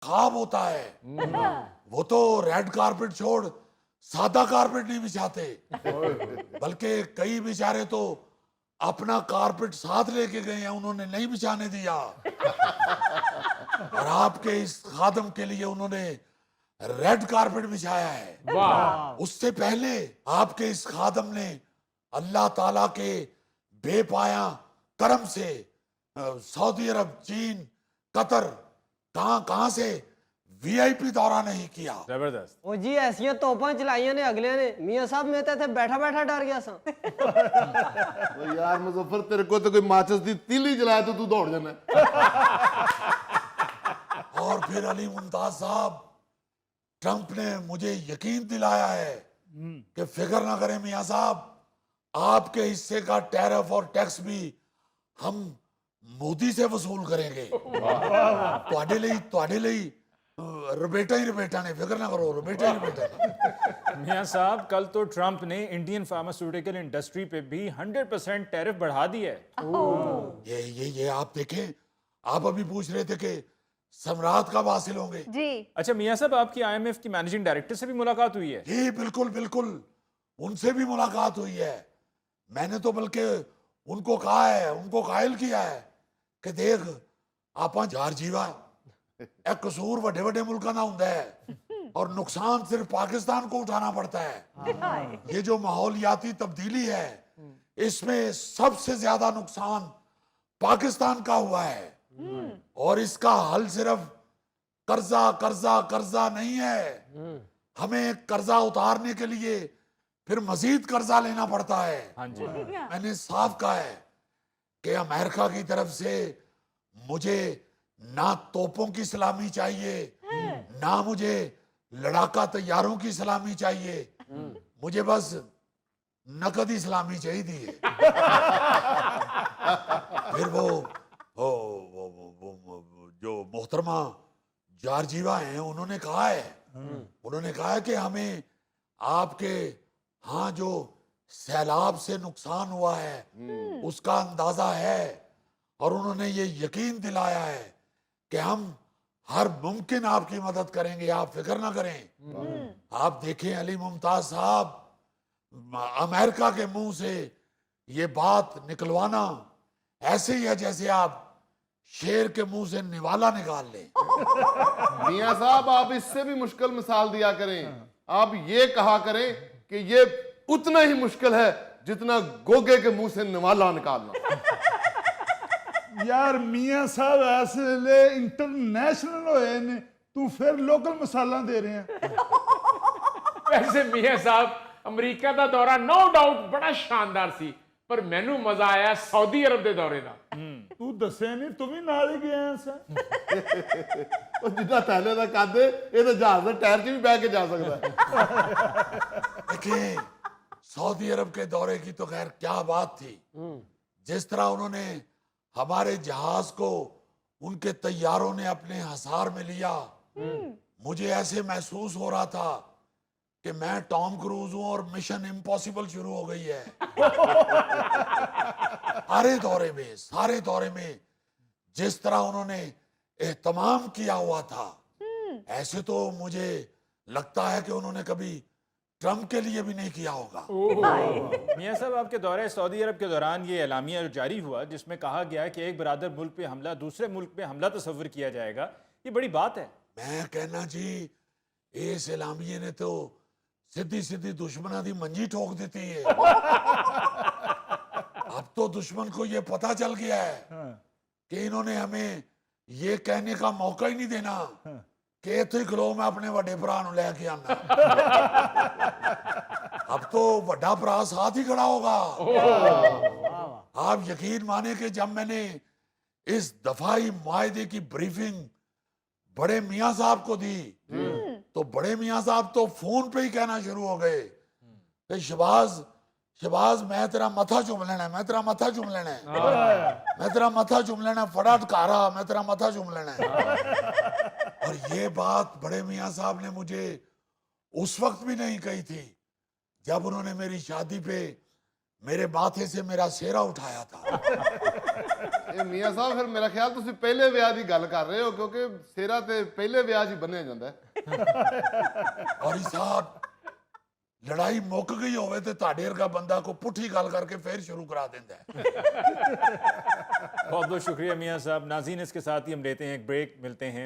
ख्वाब होता है। वो तो रेड कारपेट छोड़ सादा कारपेट नहीं बिछाते, बल्कि कई बेचारे तो अपना कारपेट साथ लेके गए हैं, उन्होंने नहीं बिछाने दिया। और आपके इस खादम के लिए उन्होंने रेड कारपेट बिछाया है। वाह। उससे पहले आपके इस खादम ने अल्लाह ताला के बेपाया करम से सऊदी अरब, चीन, कतर, कहां से वीआईपी दौरा नहीं किया। जबरदस्त। ओ जी ऐसियां तोपां चलाइयां ने अगले ने, मियां साहब मैं तो इत्थे बैठा बैठा डर गया सा। तो यार मुजफ्फर, तेरे को तो कोई माचिस दी तीली जलाए तो तू दौड़ जाना। और फिर अली मुमताज साहब, ट्रंप ने मुझे यकीन दिलाया है कि फिक्र ना करें मियां साहब, आपके हिस्से का टैरिफ और टैक्स भी हम मोदी से वसूल करेंगे। ਤੁਹਾਡੇ ਲਈ रबेटा ही रबेटा ने, फिक्र ना करो, रबेटा ही रबेटा ने। मियां साहब, कल तो ट्रंप ने इंडियन फार्मास्यूटिकल इंडस्ट्री पे भी 100% टैरिफ बढ़ा दिया है। ये आप देखें, आप अभी पूछ रहे थे कि सम्राट कब हासिल होंगे। जी अच्छा मियां साहब, आपकी आईएमएफ की मैनेजिंग डायरेक्टर से भी मुलाकात हुई है? जी बिल्कुल बिल्कुल, उनसे भी मुलाकात हुई है। मैंने तो बल्कि उनको कहा है, उनको कायल किया है कि देख आपा जारजीवा, एक कसूर वड्डे वड्डे मुल्कां दा हुंदा है और नुकसान सिर्फ पाकिस्तान को उठाना पड़ता है। ये जो माहौलियाती तब्दीली है, इसमें सबसे ज्यादा नुकसान पाकिस्तान का हुआ है। और इसका हल सिर्फ कर्जा कर्जा कर्जा नहीं है, हमें कर्जा उतारने के लिए फिर मजीद कर्जा लेना पड़ता है। हाँ जी। मैंने साफ कहा है कि अमेरिका की तरफ से मुझे ना तोपों की सलामी चाहिए, ना मुझे लड़ाका तैयारों की सलामी चाहिए, मुझे बस नकदी सलामी चाहिए। फिर वो जो मोहतरमा जारजीवा हैं, उन्होंने कहा है कि हमें आपके हाँ जो सैलाब से नुकसान हुआ है उसका अंदाजा है, और उन्होंने ये यकीन दिलाया है कि हम हर मुमकिन आपकी मदद करेंगे, आप फिक्र ना करें। आप देखें अली मुमताज साहब, अमेरिका के मुंह से ये बात निकलवाना ऐसे ही है जैसे आप शेर के मुंह से निवाला निकाल लें। मियां साहब, आप इससे भी मुश्किल मिसाल दिया करें। आप ये कहा करें कि ये उतना ही मुश्किल है जितना गोगे के मुंह से निवाला निकालना। यार मियां साहब ऐसे इंटरनेशनल होए ने, तू फिर लोकल मसाला दे रहे हैं। वैसे मियां साहब, अमरीका का दौरा नो डाउट बड़ा शानदार सी, पर मैनू मजा आया सऊदी अरब के दौरे का। तू दसे नहीं, तू भी नाल ही गया सा। जितना थैले का कद ये तो जहाज के टायर च भी बह के जा सकता है। देखिए, सऊदी अरब के दौरे की तो खैर क्या बात थी। जिस तरह उन्होंने हमारे जहाज को उनके तैयारों ने अपने हसार में लिया, मुझे ऐसे महसूस हो रहा था कि मैं टॉम क्रूज हूं और मिशन इम्पॉसिबल शुरू हो गई है। सारे दौरे में जिस तरह उन्होंने एहतमाम किया हुआ था, ऐसे तो मुझे लगता है कि उन्होंने कभी ट्रंप के लिए भी नहीं किया होगा। मियां साहब, आपके दौरे सऊदी अरब के दौरान ये एलामिया जारी हुआ जिसमें कहा गया कि एक बरादर मुल्क पे हमला दूसरे मुल्क पे हमला तस्वर किया जाएगा, ये बड़ी बात है। मैं कहना जी, इस एलामिये ने तो सीधी सीधी दुश्मना दी मंजी ठोक देती है। अब तो दुश्मन को ये पता चल गया है कि इन्होंने हमें ये कहने का मौका ही नहीं देना कि इत्थे खलो मैं अपने वड्डे भरा नूं लैके आना। अब तो वड्डा भरा साथ ही खड़ा होगा। आप यकीन माने कि जब मैंने इस दफाई मुआहदे की ब्रीफिंग बड़े मियां साहब को दी, तो बड़े मियां साहब तो फोन पे ही कहना शुरू हो गए कि शहबाज मैं तेरा मथा चूम लेना है, मैं तेरा मथा चूम लेना है, मैं तेरा मथा चूम लेना है, फड़ा टकारा मैं तेरा मथा चूम लेना है। और ये बात बड़े मियां साहब ने मुझे उस वक्त भी नहीं कही थी जब उन्होंने मेरी शादी पे मेरे माथे से मेरा सेहरा उठाया था। ਇਹ ਮੀਆਂ ਸਾਹਿਬ ਫਿਰ ਮੇਰਾ ਖਿਆਲ ਤੁਸੀਂ ਪਹਿਲੇ ਵਿਆਹ ਦੀ ਗੱਲ ਕਰ ਰਹੇ ਹੋ ਕਿਉਂਕਿ ਸਿਹਰਾ ਤੇ ਪਹਿਲੇ ਵਿਆਹ 'ਚ ਹੀ ਬੰਨਿਆ ਜਾਂਦਾ ਹੈ। ਔਰੀ ਸਾਹਿਬ ਲੜਾਈ ਮੁੱਕ ਗਈ ਹੋਵੇ ਤੇ ਤੁਹਾਡੇ ਵਰਗਾ ਬੰਦਾ ਕੋ ਪੁੱਠੀ ਗੱਲ ਕਰਕੇ ਫੇਰ ਸ਼ੁਰੂ ਕਰਾ ਦਿੰਦਾ ਹੈ। बहुत बहुत शुक्रिया मियाँ साहब। नाज़रीन, इसके साथ ही हम लेते हैं एक ब्रेक, मिलते हैं